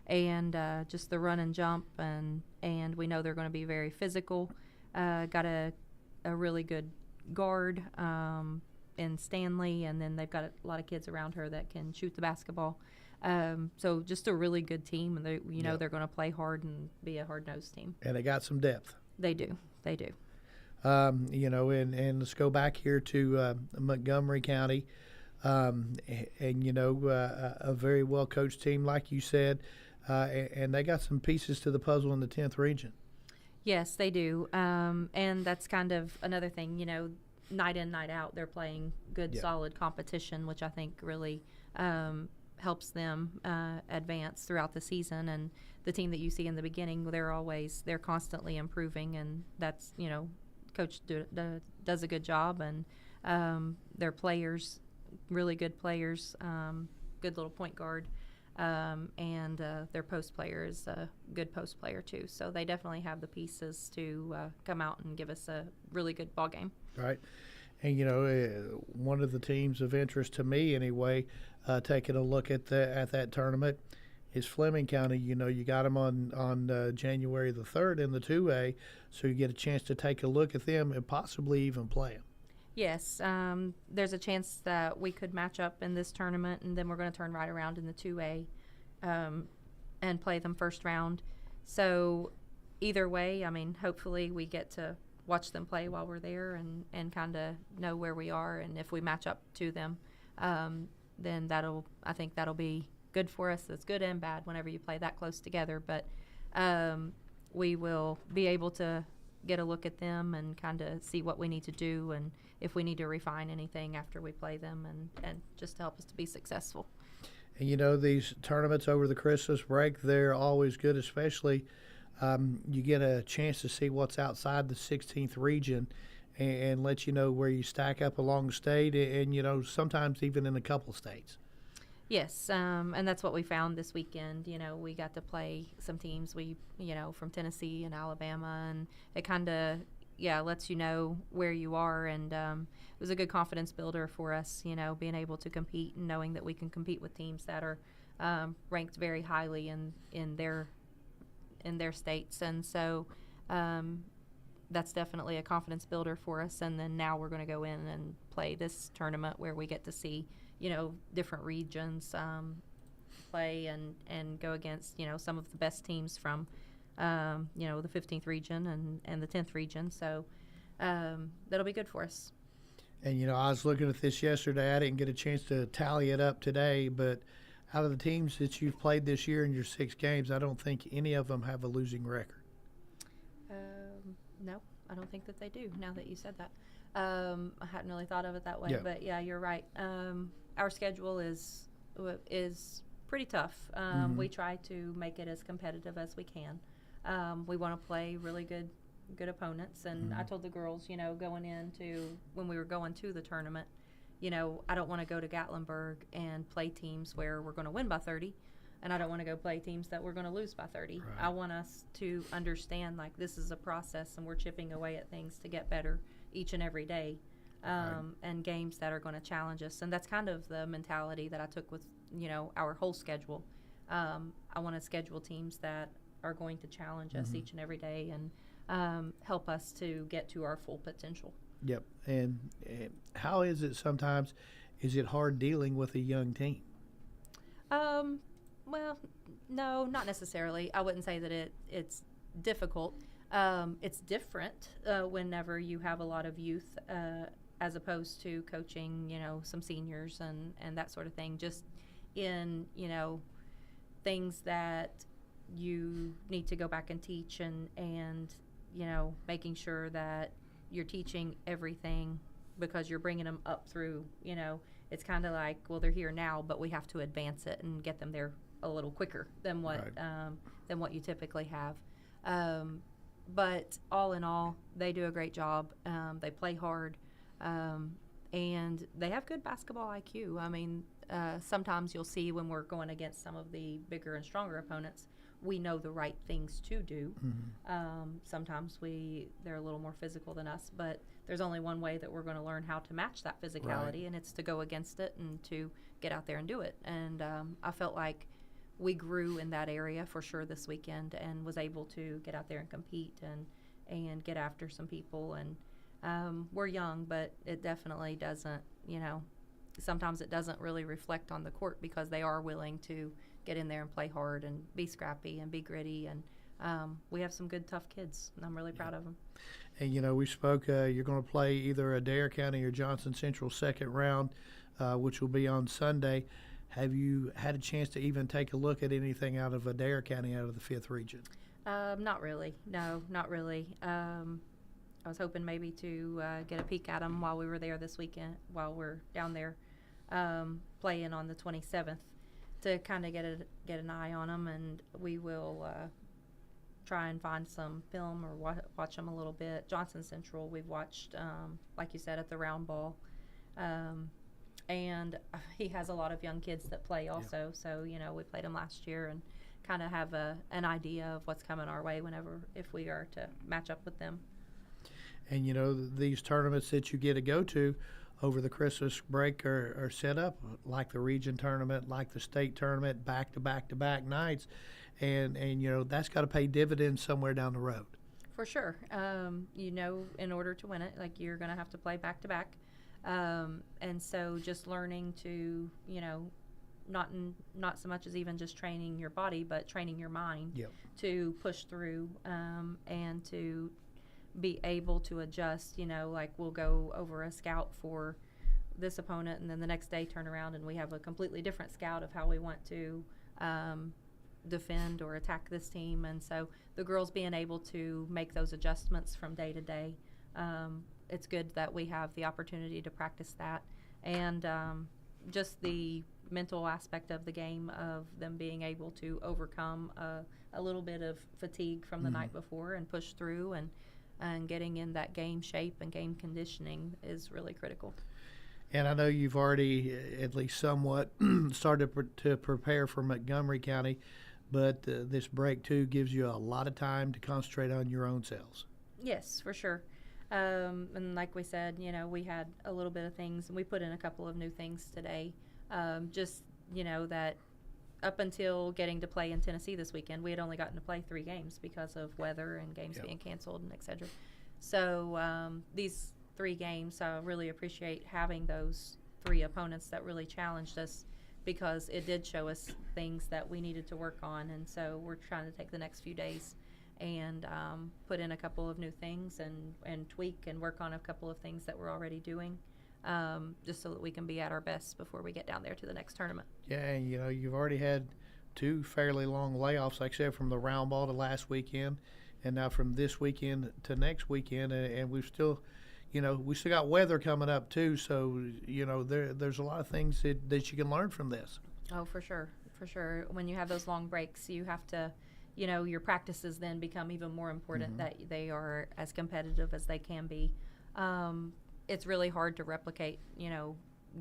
And just the run and jump, and we know they're going to be very physical. Got a really good guard in Stanley, and then they've got a lot of kids around her that can shoot the basketball. So just a really good team, and know they're going to play hard and be a hard-nosed team. And they got some depth. They do. And let's go back here to Montgomery County, and a very well-coached team, like you said, and they got some pieces to the puzzle in the 10th region. Yes, they do. And that's kind of another thing, night in, night out, they're playing good, solid competition, which I think really helps them advance throughout the season. And the team that you see in the beginning, they're constantly improving, and that's, Coach does a good job, and their players, really good players, good little point guard. And their post player is a good post player too. So they definitely have the pieces to come out and give us a really good ball game. Right. And, one of the teams of interest to me anyway, taking a look at that tournament, is Fleming County. You got them on January the 3rd in the 2A, so you get a chance to take a look at them and possibly even play them. Yes, there's a chance that we could match up in this tournament, and then we're going to turn right around in the 2A and play them first round. So either way, hopefully we get to watch them play while we're there and kind of know where we are. And if we match up to them, then I think that'll be good for us. It's good and bad whenever you play that close together. But we will be able to get a look at them and kind of see what we need to do and if we need to refine anything after we play them and just to help us to be successful. And these tournaments over the Christmas break, they're always good, especially you get a chance to see what's outside the 16th region and let you know where you stack up along the state and, sometimes even in a couple states. Yes, and that's what we found this weekend. We got to play some teams from Tennessee and Alabama, and it kind of lets you know where you are, and it was a good confidence builder for us. Being able to compete and knowing that we can compete with teams that are ranked very highly in their states, and so that's definitely a confidence builder for us. And then now we're going to go in and play this tournament where we get to see different regions play and go against, some of the best teams from, the 15th region and the 10th region. So that'll be good for us. And, I was looking at this yesterday. I didn't get a chance to tally it up today, but out of the teams that you've played this year in your 6 games, I don't think any of them have a losing record. No, I don't think that they do, now that you said that. I hadn't really thought of it that way, but yeah, you're right. Our schedule is pretty tough. We try to make it as competitive as we can. We want to play really good opponents, and I told the girls, going into when we were going to the tournament, I don't want to go to Gatlinburg and play teams where we're going to win by 30, and I don't want to go play teams that we're going to lose by 30. Right. I want us to understand this is a process, and we're chipping away at things to get better each and every day. And games that are going to challenge us. And that's kind of the mentality that I took with, our whole schedule. I want to schedule teams that are going to challenge us each and every day and help us to get to our full potential. Yep. And how is it sometimes, is it hard dealing with a young team? Well, no, not necessarily. I wouldn't say that it's difficult. It's different whenever you have a lot of youth as opposed to coaching, some seniors and that sort of thing, just in, things that you need to go back and teach and making sure that you're teaching everything because you're bringing them up through, it's kind of like, well, they're here now, but we have to advance it and get them there a little quicker than what you typically have. But all in all, they do a great job. They play hard, and they have good basketball IQ. I mean, sometimes you'll see when we're going against some of the bigger and stronger opponents, we know the right things to do. Sometimes they're a little more physical than us, but there's only one way that we're going to learn how to match that physicality, and it's to go against it and to get out there and do it. And I felt like we grew in that area for sure this weekend, and was able to get out there and compete and get after some people. And we're young, but it definitely doesn't, sometimes it doesn't really reflect on the court, because they are willing to get in there and play hard and be scrappy and be gritty. And we have some good, tough kids, and I'm really proud of them. And, we spoke, you're going to play either Adair County or Johnson Central second round, which will be on Sunday. Have you had a chance to even take a look at anything out of Adair County, out of the 5th region? Not really. No, not really. I was hoping maybe to get a peek at them while we were there this weekend, while we're down there playing on the 27th, to kind of get an eye on them. And we will try and find some film or watch them a little bit. Johnson Central, we've watched, like you said, at the round ball. And he has a lot of young kids that play also. So, we played him last year and kind of have an idea of what's coming our way if we are to match up with them. And, these tournaments that you get to go to over the Christmas break are set up like the region tournament, like the state tournament, back-to-back nights. And that's got to pay dividends somewhere down the road. For sure. In order to win it, like, you're going to have to play back-to-back. And so just learning to, not so much as even just training your body, but training your mind to push through and to be able to adjust. Like, we'll go over a scout for this opponent, and then the next day turn around and we have a completely different scout of how we want to defend or attack this team. And so the girls being able to make those adjustments from day to day, it's good that we have the opportunity to practice that. And just the mental aspect of the game, of them being able to overcome a little bit of fatigue from the night before and push through, and getting in that game shape and game conditioning is really critical. And I know you've already at least somewhat started to prepare for Montgomery County, but this break too gives you a lot of time to concentrate on your own selves. Yes, for sure. And like we said, we had a little bit of things, and we put in a couple of new things today. That up until getting to play in Tennessee this weekend, we had only gotten to play 3 games because of weather and games being canceled and et cetera. So these 3 games, I really appreciate having those 3 opponents that really challenged us, because it did show us things that we needed to work on. And so we're trying to take the next few days and put in a couple of new things and tweak and work on a couple of things that we're already doing, just so that we can be at our best before we get down there to the next tournament. Yeah, and you've already had 2 fairly long layoffs, like I said, from the round ball to last weekend, and now from this weekend to next weekend, and we've still, we still got weather coming up too. So there's a lot of things that you can learn from this. Oh, for sure. When you have those long breaks, you have to. Your practices then become even more important, that they are as competitive as they can be. It's really hard to replicate,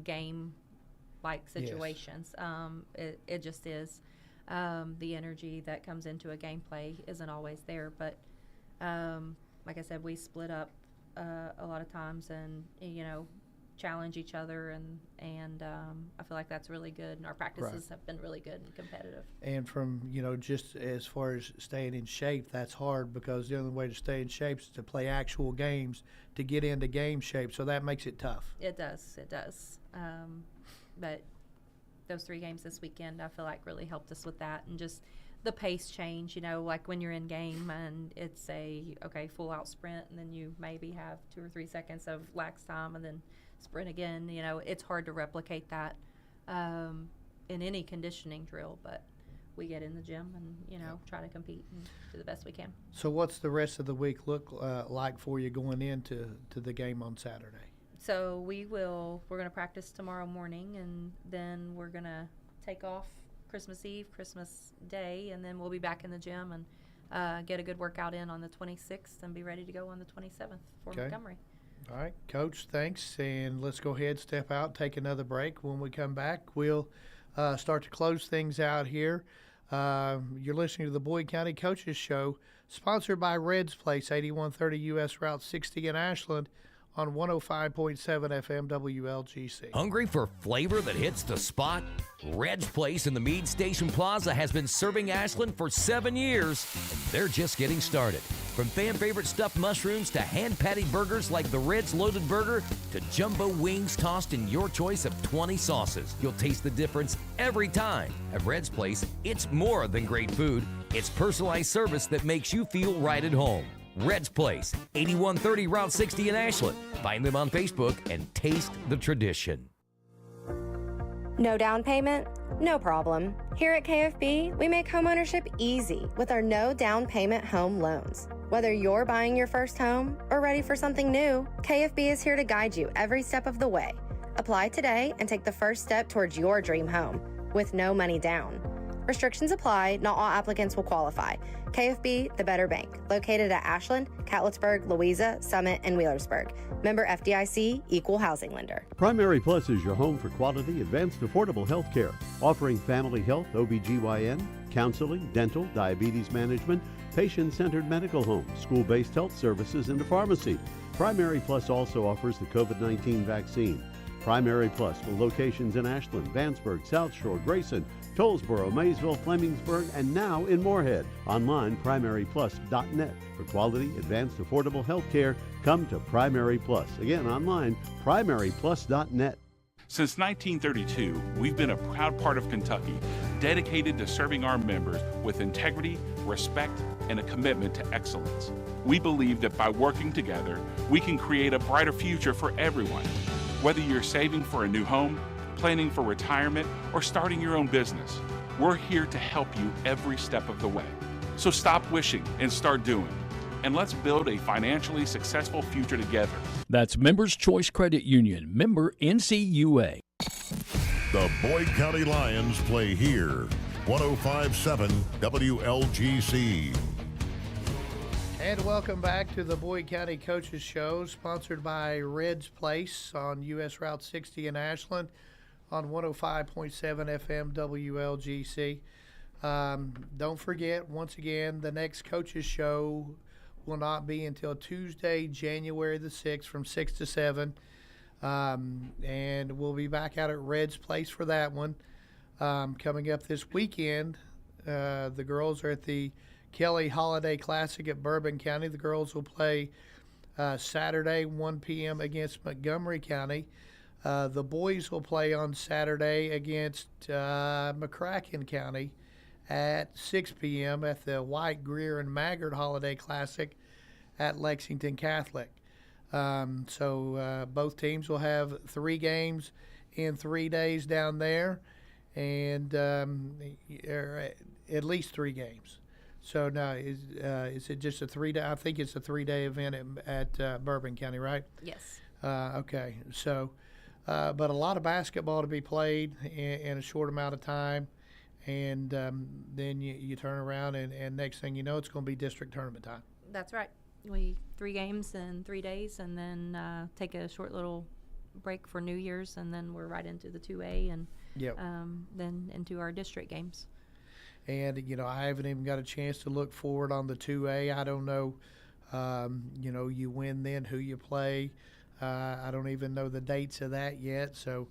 game-like situations. Yes. It just is. The energy that comes into a gameplay isn't always there. But like I said, we split up a lot of times and, challenge each other, and I feel like that's really good, and our practices have been really good and competitive. And from just as far as staying in shape, that's hard, because the only way to stay in shape is to play actual games, to get into game shape, so that makes it tough. It does. But those 3 games this weekend, I feel like really helped us with that, and just the pace change, like when you're in game and it's full out sprint, and then you maybe have 2 or 3 seconds of lax time and then sprint again. It's hard to replicate that in any conditioning drill, but we get in the gym and try to compete and do the best we can. So what's the rest of the week look like for you going into the game on Saturday? So we're going to practice tomorrow morning, and then we're going to take off Christmas Eve, Christmas Day, and then we'll be back in the gym and get a good workout in on the 26th and be ready to go on the 27th for Montgomery. All right, Coach, thanks. And let's go ahead, step out, take another break. When we come back, we'll start to close things out here. You're listening to the Boyd County Coaches Show, sponsored by Red's Place, 8130 U.S. Route 60 in Ashland, on 105.7 FM WLGC. Hungry for flavor that hits the spot? Red's Place in the Meade Station Plaza has been serving Ashland for 7 years, and they're just getting started. From fan-favorite stuffed mushrooms to hand-patty burgers like the Red's Loaded Burger to jumbo wings tossed in your choice of 20 sauces, you'll taste the difference every time. At Red's Place, it's more than great food. It's personalized service that makes you feel right at home. Red's Place, 8130 Route 60 in Ashland. Find them on Facebook and taste the tradition. No down payment? No problem. Here at KFB, we make homeownership easy with our no down payment home loans. Whether you're buying your first home or ready for something new, KFB is here to guide you every step of the way. Apply today and take the first step towards your dream home with no money down. Restrictions apply. Not all applicants will qualify. KFB, the better bank. Located at Ashland, Catlettsburg, Louisa, Summit, and Wheelersburg. Member FDIC, equal housing lender. Primary Plus is your home for quality, advanced, affordable health care, offering family health, OBGYN, counseling, dental, diabetes management, patient-centered medical home, school-based health services, and a pharmacy. Primary Plus also offers the COVID-19 vaccine. Primary Plus with locations in Ashland, Vanceburg, South Shore, Grayson, Tollsboro, Maysville, Flemingsburg, and now in Moorhead. Online, primaryplus.net. For quality, advanced, affordable health care, come to Primary Plus. Again, online, primaryplus.net. Since 1932, we've been a proud part of Kentucky, dedicated to serving our members with integrity, respect, and a commitment to excellence. We believe that by working together, we can create a brighter future for everyone. Whether you're saving for a new home, planning for retirement, or starting your own business, we're here to help you every step of the way. So stop wishing and start doing. And let's build a financially successful future together. That's Members Choice Credit Union, member NCUA. The Boyd County Lions play here. 105.7 WLGC. And welcome back to the Boyd County Coaches Show, sponsored by Red's Place on U.S. Route 60 in Ashland on 105.7 FM WLGC. Don't forget, once again, the next Coaches Show will not be until Tuesday, January the 6th from 6 to 7. And we'll be back out at Red's Place for that one. Coming up this weekend, the girls are at the Kelly Holiday Classic at Bourbon County. The girls will play Saturday, 1 p.m. against Montgomery County. The boys will play on Saturday against McCracken County at 6 p.m. at the White, Greer, and Maggard Holiday Classic at Lexington Catholic. So both teams will have 3 games in 3 days down there, and at least 3 games. So now, is it just a 3-day? I think it's a 3-day event at Bourbon County, right? Yes. Okay. So, but a lot of basketball to be played in a short amount of time, and then you turn around and next thing you know, it's going to be district tournament time. That's right. 3 games in 3 days, and then take a short little break for New Year's, and then we're right into the 2A, and then into our district games. And, I haven't even got a chance to look forward on the 2A. I don't know, you win then, who you play. I don't even know the dates of that yet, so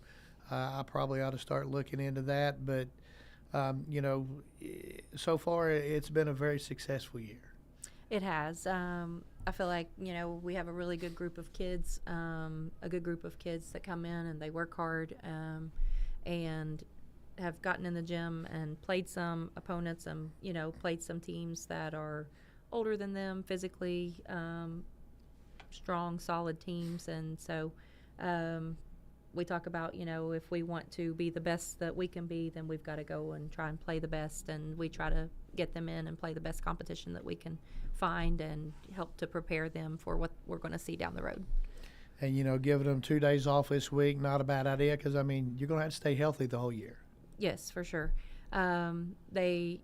I probably ought to start looking into that. But, so far it's been a very successful year. It has. I feel like, we have a really good group of kids, that come in and they work hard and have gotten in the gym and played some opponents and, played some teams that are older than them physically, strong, solid teams. And so we talk about, if we want to be the best that we can be, then we've got to go and try and play the best. And we try to get them in and play the best competition that we can find and help to prepare them for what we're going to see down the road. And, giving them 2 days off this week, not a bad idea because, you're going to have to stay healthy the whole year. Yes, for sure. They,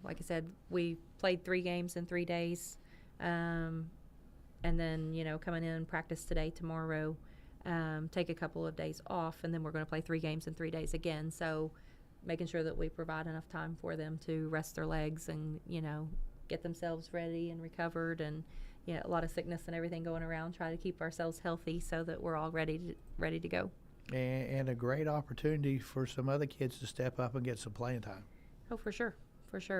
like I said, we played 3 games in 3 days. And then, coming in, practice today, tomorrow, take a couple of days off, and then we're going to play 3 games in 3 days again. So making sure that we provide enough time for them to rest their legs and, get themselves ready and recovered, and a lot of sickness and everything going around. Try to keep ourselves healthy so that we're all ready to go. And a great opportunity for some other kids to step up and get some playing time. Oh, for sure.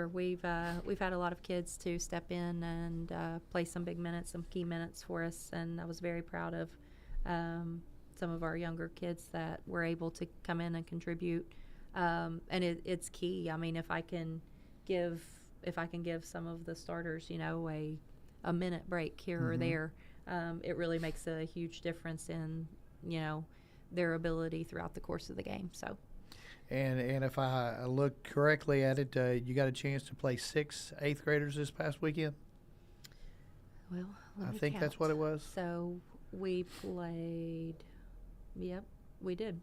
We've had a lot of kids to step in and play some big minutes, some key minutes for us, and I was very proud of some of our younger kids that were able to come in and contribute. And it's key. If I can give some of the starters, a minute break here or there, it really makes a huge difference in, their ability throughout the course of the game. So. And if I look correctly at it, you got a chance to play 6 8th graders this past weekend? Well, I think that's what it was. So we played, yep, we did.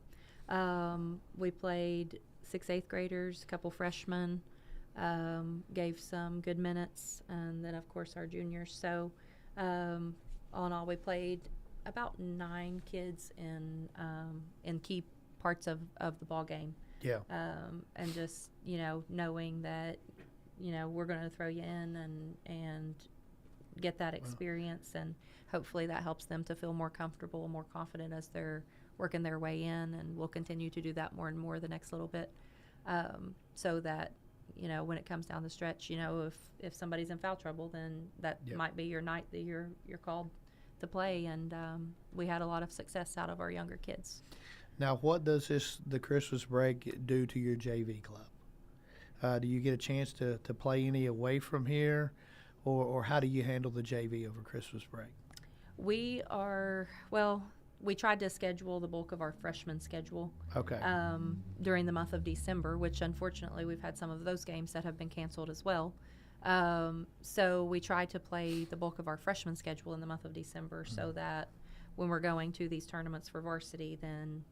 We played 6 8th graders, a couple freshmen, gave some good minutes, and then, of course, our juniors. So all in all, we played about 9 kids in key parts of the ball game. Yeah. And just, knowing that, we're going to throw you in and get that experience, and hopefully that helps them to feel more comfortable and more confident as they're working their way in, and we'll continue to do that more and more the next little bit, so that, when it comes down the stretch, if somebody's in foul trouble, then that might be your night that you're called to play, and we had a lot of success out of our younger kids. Now, what does the Christmas break do to your JV club? Do you get a chance to play any away from here, or how do you handle the JV over Christmas break? We tried to schedule the bulk of our freshman schedule during the month of December, which unfortunately we've had some of those games that have been canceled as well. So we tried to play the bulk of our freshman schedule in the month of December, so that when we're going to these tournaments for varsity, then,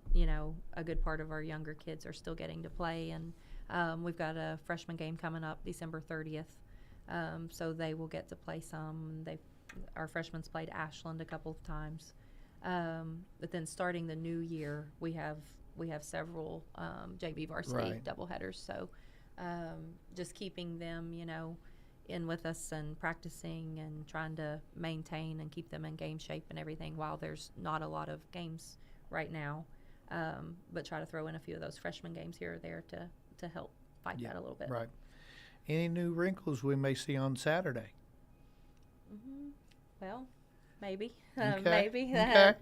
a good part of our younger kids are still getting to play. And we've got a freshman game coming up December 30th, so they will get to play some. Our freshmen's played Ashland a couple of times. But then starting the new year, we have several JV varsity doubleheaders. So just keeping them, in with us and practicing and trying to maintain and keep them in game shape and everything while there's not a lot of games right now, but try to throw in a few of those freshman games here or there to help fight that a little bit. Right. Any new wrinkles we may see on Saturday? Well, maybe. Okay. Maybe. Okay.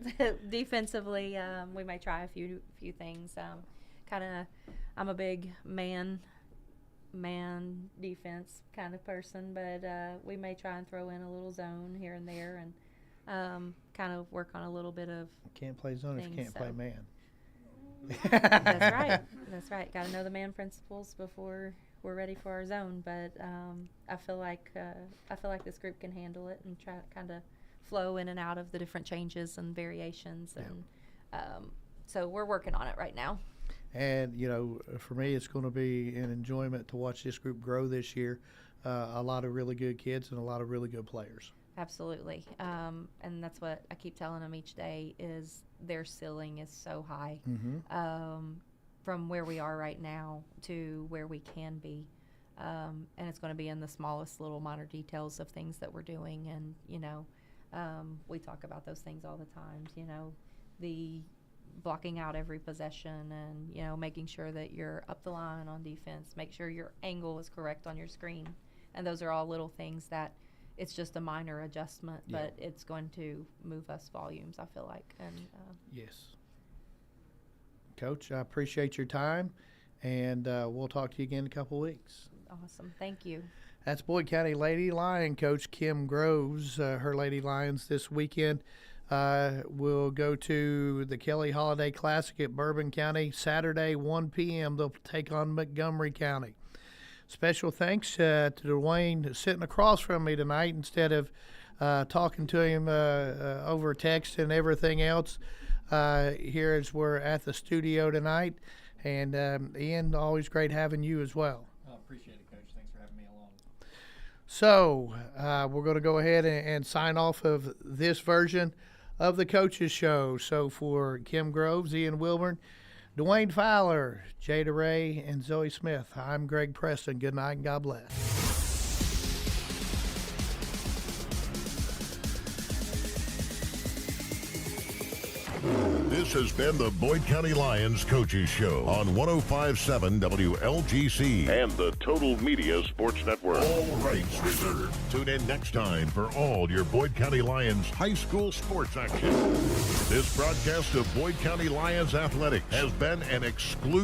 Defensively, we may try a few things. I'm a big man defense kind of person, but we may try and throw in a little zone here and there, and kind of work on a little bit of can't play zone if you can't play man. That's right. Got to know the man principles before we're ready for our zone. But I feel like this group can handle it and try to kind of flow in and out of the different changes and variations, and so we're working on it right now. And, for me, it's going to be an enjoyment to watch this group grow this year. A lot of really good kids and a lot of really good players. Absolutely. And that's what I keep telling them each day is their ceiling is so high from where we are right now to where we can be. And it's going to be in the smallest little minor details of things that we're doing. And, we talk about those things all the time, the blocking out every possession and, making sure that you're up the line on defense, make sure your angle is correct on your screen. And those are all little things that it's just a minor adjustment, but it's going to move us volumes, I feel like. And yes. Coach, I appreciate your time, and we'll talk to you again in a couple weeks. Awesome. Thank you. That's Boyd County Lady Lion coach Kim Groves. Her Lady Lions this weekend will go to the Kelly Holiday Classic at Bourbon County Saturday, 1 p.m. They'll take on Montgomery County. Special thanks to Dwayne sitting across from me tonight instead of talking to him over text and everything else here as we're at the studio tonight. And Ian, always great having you as well. I appreciate it, Coach. Thanks for having me along. So we're going to go ahead and sign off of this version of the Coaches Show. So for Kim Groves, Ian Wilburn, Dwayne Fowler, Jada Ray, and Zoe Smith, I'm Greg Preston. Good night and God bless. This has been the Boyd County Lions Coaches Show on 105.7 WLGC and the Total Media Sports Network. All rights reserved. Tune in next time for all your Boyd County Lions high school sports action. This broadcast of Boyd County Lions Athletics has been an exclusive